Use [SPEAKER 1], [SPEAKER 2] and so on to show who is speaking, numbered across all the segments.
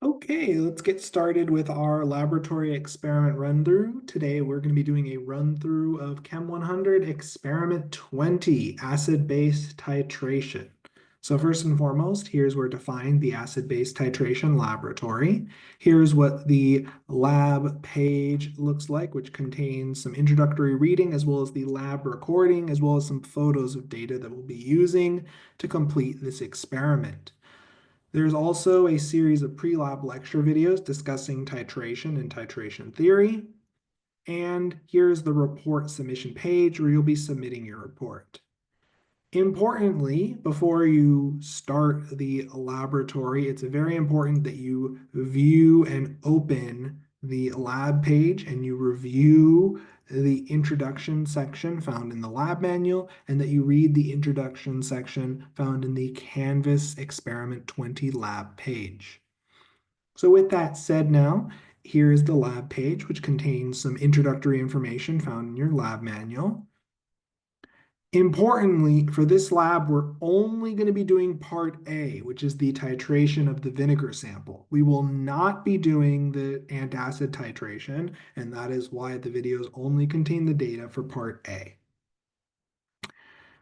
[SPEAKER 1] Okay, let's get started with our laboratory experiment run-through. Today, we're going to be doing a run-through of Chem 100 Experiment 20, acid-base titration. So first and foremost, here's where to find the acid-base titration laboratory. Here's what the lab page looks like, which contains some introductory reading, as well as the lab recording, as well as some photos of data that we'll be using to complete this experiment. There's also a series of pre-lab lecture videos discussing titration and titration theory. And here's the report submission page where you'll be submitting your report. Importantly, before you start the laboratory, it's very important that you view and open the lab page and you review the introduction section found in the lab manual and that you read the introduction section found in the Canvas Experiment 20 lab page. So with that said now, here is the lab page, which contains some introductory information found in your lab manual. Importantly, for this lab, we're only going to be doing part A, which is the titration of the vinegar sample. We will not be doing the antacid titration, and that is why the videos only contain the data for part A.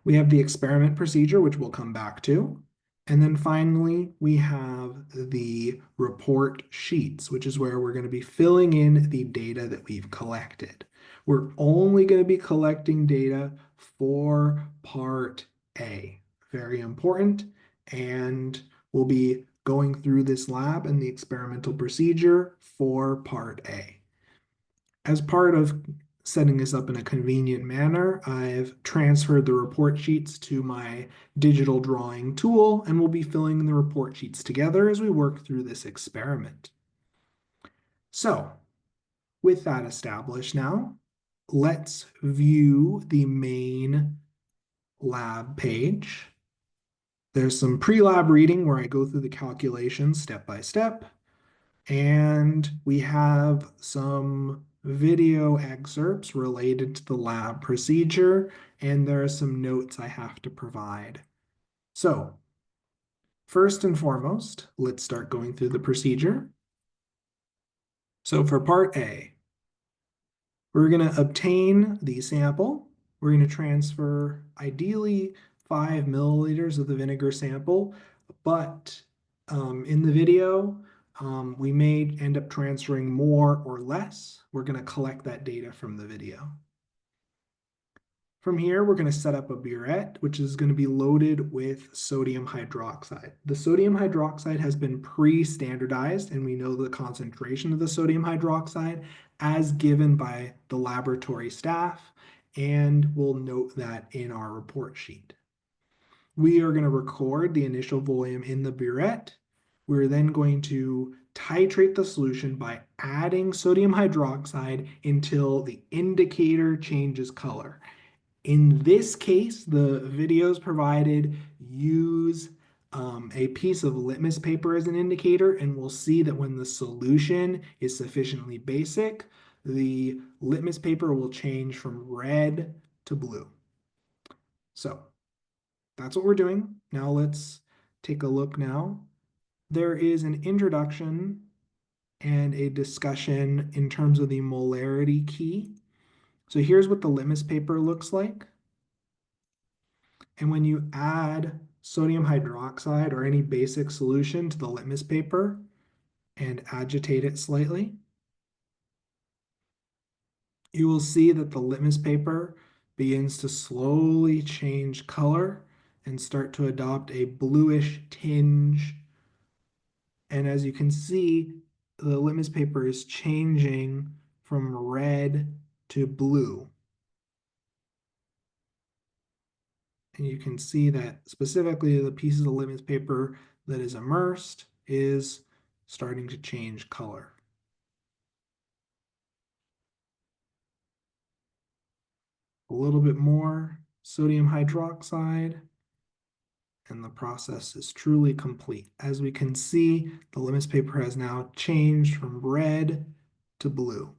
[SPEAKER 1] We have the experiment procedure, which we'll come back to. And then finally, we have the report sheets, which is where we're going to be filling in the data that we've collected. We're only going to be collecting data for part A. Very important. And we'll be going through this lab and the experimental procedure for part A. As part of setting this up in a convenient manner, I've transferred the report sheets to my digital drawing tool, and we'll be filling the report sheets together as we work through this experiment. So, with that established now, let's view the main lab page. There's some pre-lab reading where I go through the calculations step by step, and we have some video excerpts related to the lab procedure, and there are some notes I have to provide. So, first and foremost, let's start going through the procedure. So for part A, we're going to obtain the sample. We're going to transfer ideally 5 milliliters of the vinegar sample, but in the video, we may end up transferring more or less. We're going to collect that data from the video. From here, we're going to set up a burette, which is going to be loaded with sodium hydroxide. The sodium hydroxide has been pre-standardized, and we know the concentration of the sodium hydroxide as given by the laboratory staff, and we'll note that in our report sheet. We are going to record the initial volume in the burette. We're then going to titrate the solution by adding sodium hydroxide until the indicator changes color. In this case, the videos provided use a piece of litmus paper as an indicator, and we'll see that when the solution is sufficiently basic, the litmus paper will change from red to blue. So that's what we're doing. Now let's take a look now. There is an introduction and a discussion in terms of the molarity key. So here's what the litmus paper looks like. And when you add sodium hydroxide or any basic solution to the litmus paper and agitate it slightly, you will see that the litmus paper begins to slowly change color and start to adopt a bluish tinge. And as you can see, the litmus paper is changing from red to blue. And you can see that specifically the pieces of litmus paper that is immersed is starting to change color. A little bit more sodium hydroxide, and the process is truly complete. As we can see, the litmus paper has now changed from red to blue.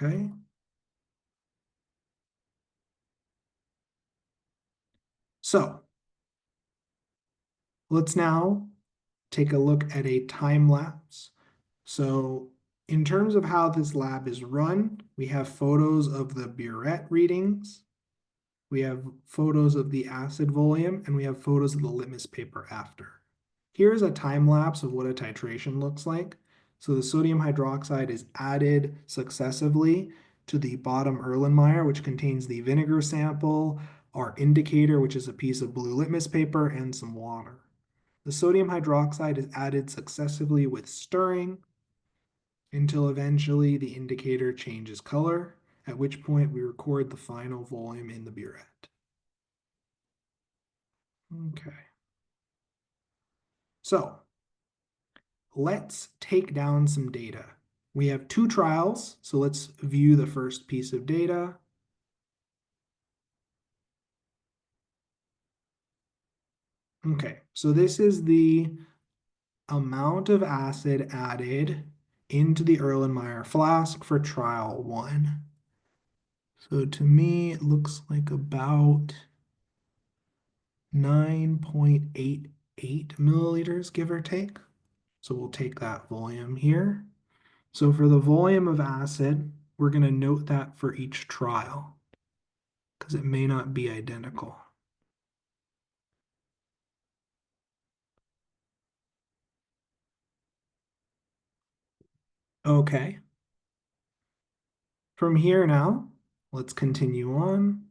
[SPEAKER 1] Okay. So Let's now take a look at a time lapse. So in terms of how this lab is run, we have photos of the burette readings, we have photos of the acid volume, and we have photos of the litmus paper after. Here's a time lapse of what a titration looks like. So the sodium hydroxide is added successively to the bottom Erlenmeyer, which contains the vinegar sample, our indicator, which is a piece of blue litmus paper, and some water. The sodium hydroxide is added successively with stirring until eventually the indicator changes color, at which point we record the final volume in the burette. Okay. So let's take down some data. We have two trials, so let's view the first piece of data. Okay, so this is the amount of acid added into the Erlenmeyer flask for trial 1. So to me, it looks like about 9.88 milliliters, give or take. So we'll take that volume here. So for the volume of acid, we're going to note that for each trial because it may not be identical. Okay. From here now, let's continue on.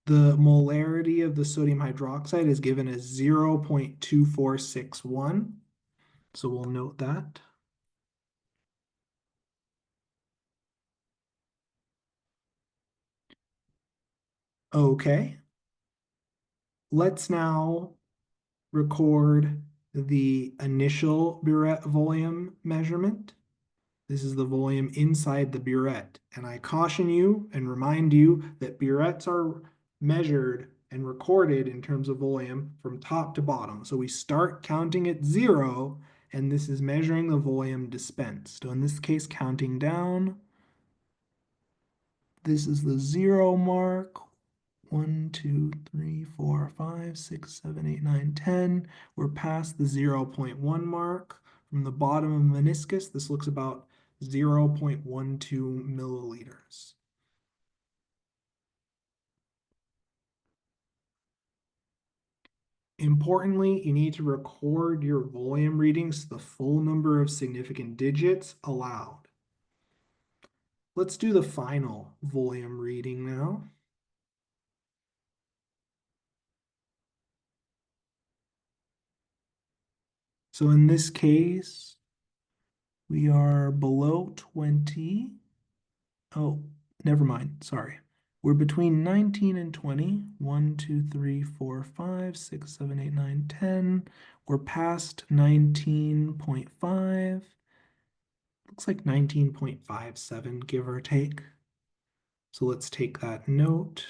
[SPEAKER 1] The molarity of the sodium hydroxide is given as 0.2461. So we'll note that. Okay. Let's now record the initial burette volume measurement. This is the volume inside the burette. And I caution you and remind you that burettes are measured and recorded in terms of volume from top to bottom. So we start counting at 0, and this is measuring the volume dispensed. So in this case, counting down, this is the 0 mark. 1, 2, 3, 4, 5, 6, 7, 8, 9, 10. We're past the 0.1 mark. From the bottom of the meniscus, this looks about 0.12 milliliters. Importantly, you need to record your volume readings to the full number of significant digits allowed. Let's do the final volume reading now. So in this case, we are below 20. Oh, never mind. Sorry. We're between 19 and 20. 1, 2, 3, 4, 5, 6, 7, 8, 9, 10. We're past 19.5. Looks like 19.57, give or take. So let's take that note.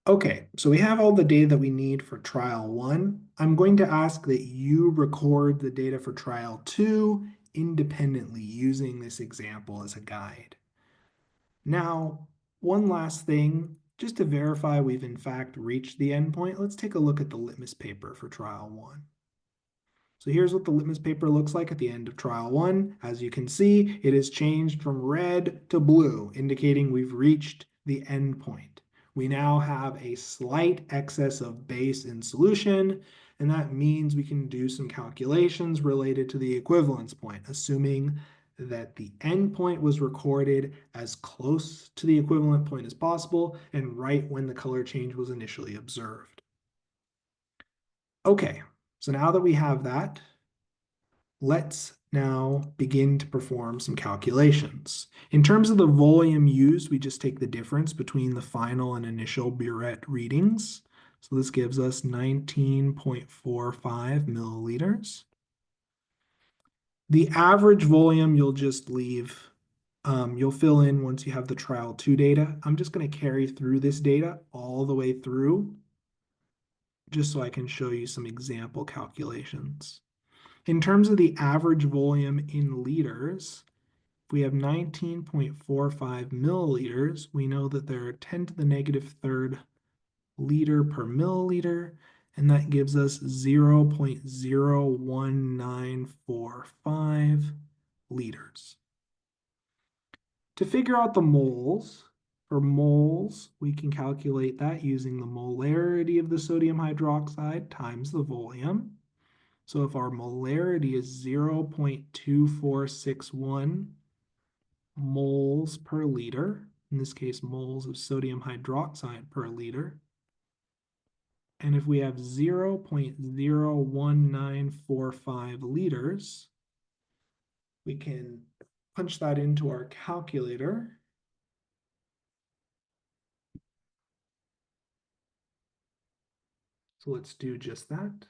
[SPEAKER 1] Okay, so we have all the data that we need for trial 1. I'm going to ask that you record the data for trial 2 independently using this example as a guide. Now, one last thing, just to verify we've in fact reached the endpoint, let's take a look at the litmus paper for trial 1. So here's what the litmus paper looks like at the end of trial 1. As you can see, it has changed from red to blue, indicating we've reached the endpoint. We now have a slight excess of base in solution, and that means we can do some calculations related to the equivalence point, assuming that the endpoint was recorded as close to the equivalent point as possible and right when the color change was initially observed. Okay, so now that we have that, let's now begin to perform some calculations. In terms of the volume used, we just take the difference between the final and initial burette readings. So this gives us 19.45 milliliters. The average volume you'll just leave, you'll fill in once you have the trial 2 data. I'm just going to carry through this data all the way through, just so I can show you some example calculations. In terms of the average volume in liters, If we have 19.45 milliliters, we know that there are 10 to the negative third liter per milliliter, and that gives us 0.01945 liters. To figure out the moles, for moles, we can calculate that using the molarity of the sodium hydroxide times the volume. So if our molarity is 0.2461 moles per liter, in this case moles of sodium hydroxide per liter, and if we have 0.01945 liters, we can punch that into our calculator. So let's do just that.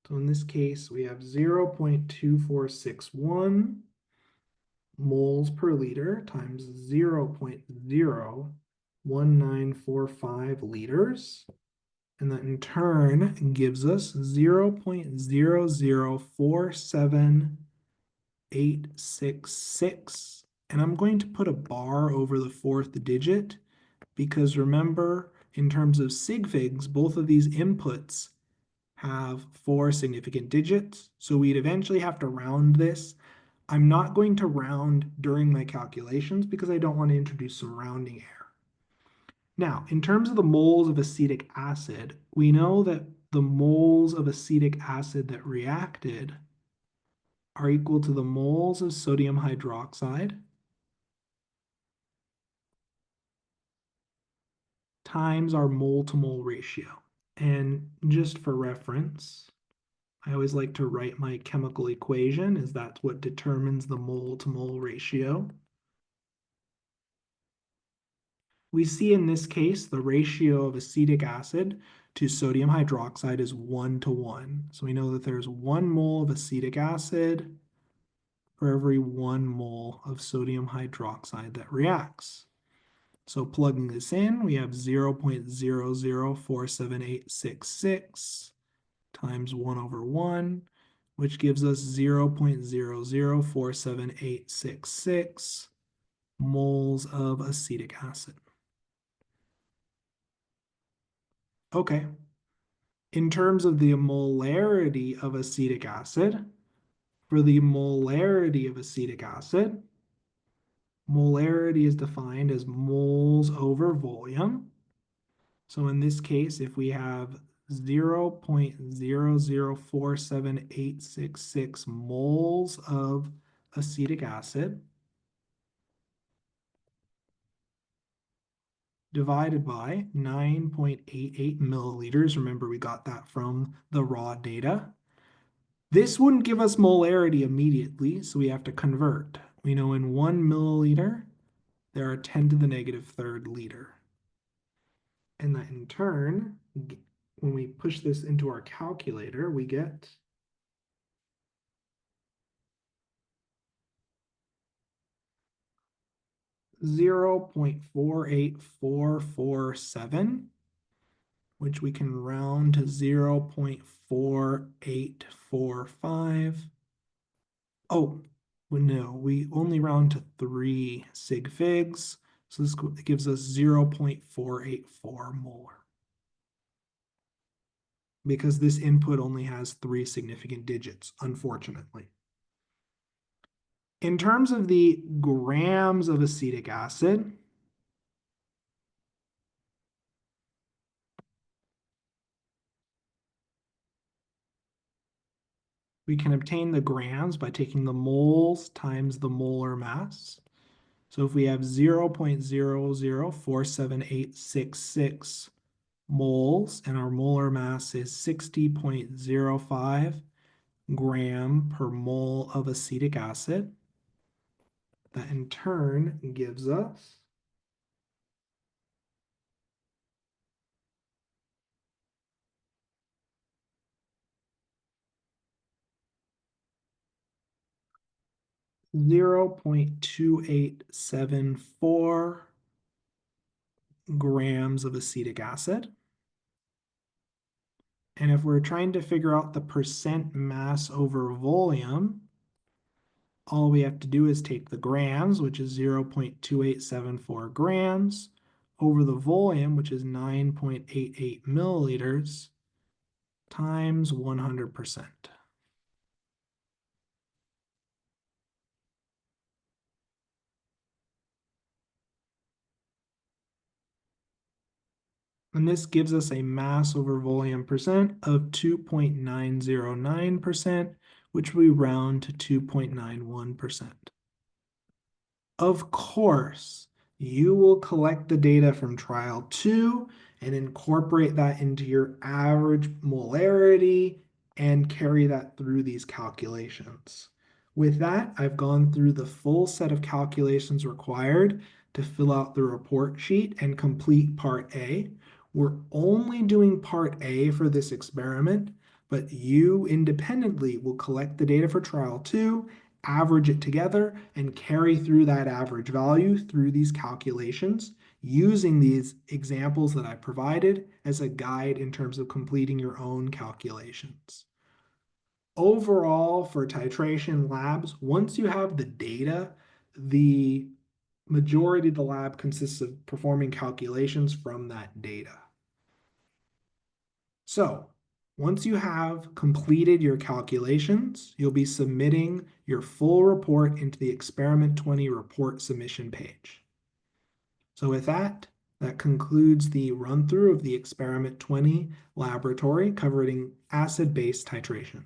[SPEAKER 1] So in this case, we have 0.2461 moles per liter times 0.01945 liters. And that in turn gives us 0.0047866. And I'm going to put a bar over the fourth digit because remember, in terms of sig figs, both of these inputs have 4 significant digits. So we'd eventually have to round this. I'm not going to round during my calculations because I don't want to introduce some rounding error. Now, in terms of the moles of acetic acid, we know that the moles of acetic acid that reacted are equal to the moles of sodium hydroxide times our mole to mole ratio. And just for reference, I always like to write my chemical equation as that's what determines the mole to mole ratio. We see in this case the ratio of acetic acid to sodium hydroxide is 1 to 1. So we know that there's 1 mole of acetic acid for every 1 mole of sodium hydroxide that reacts. So plugging this in, we have 0.0047866 times 1 over 1, which gives us 0.0047866 moles of acetic acid. Okay. In terms of the molarity of acetic acid, for the molarity of acetic acid, molarity is defined as moles over volume. So in this case, if we have 0.0047866 moles of acetic acid divided by 9.88 milliliters, remember we got that from the raw data. This wouldn't give us molarity immediately, so we have to convert. We know in 1 milliliter, there are 10 to the negative third liter. And that in turn, when we push this into our calculator, we get 0.48447, which we can round to 0.4845. Oh, well, no, we only round to 3 sig figs. So this gives us 0.484 molar. Because this input only has 3 significant digits, unfortunately. In terms of the grams of acetic acid, we can obtain the grams by taking the moles times the molar mass. So if we have 0.0047866 moles and our molar mass is 60.05 gram per mole of acetic acid, that in turn gives us 0.2874 grams of acetic acid. And if we're trying to figure out the percent mass over volume, all we have to do is take the grams, which is 0.2874 grams, over the volume, which is 9.88 milliliters, times 100%. And this gives us a mass over volume percent of 2.909%, which we round to 2.91%. Of course, you will collect the data from trial 2 and incorporate that into your average molarity and carry that through these calculations. With that, I've gone through the full set of calculations required to fill out the report sheet and complete part A. We're only doing part A for this experiment, but you independently will collect the data for trial 2, average it together, and carry through that average value through these calculations using these examples that I provided as a guide in terms of completing your own calculations. Overall, for titration labs, once you have the data, the majority of the lab consists of performing calculations from that data. So once you have completed your calculations, you'll be submitting your full report into the Experiment 20 report submission page. So with that, that concludes the run through of the Experiment 20 laboratory covering acid-base titration.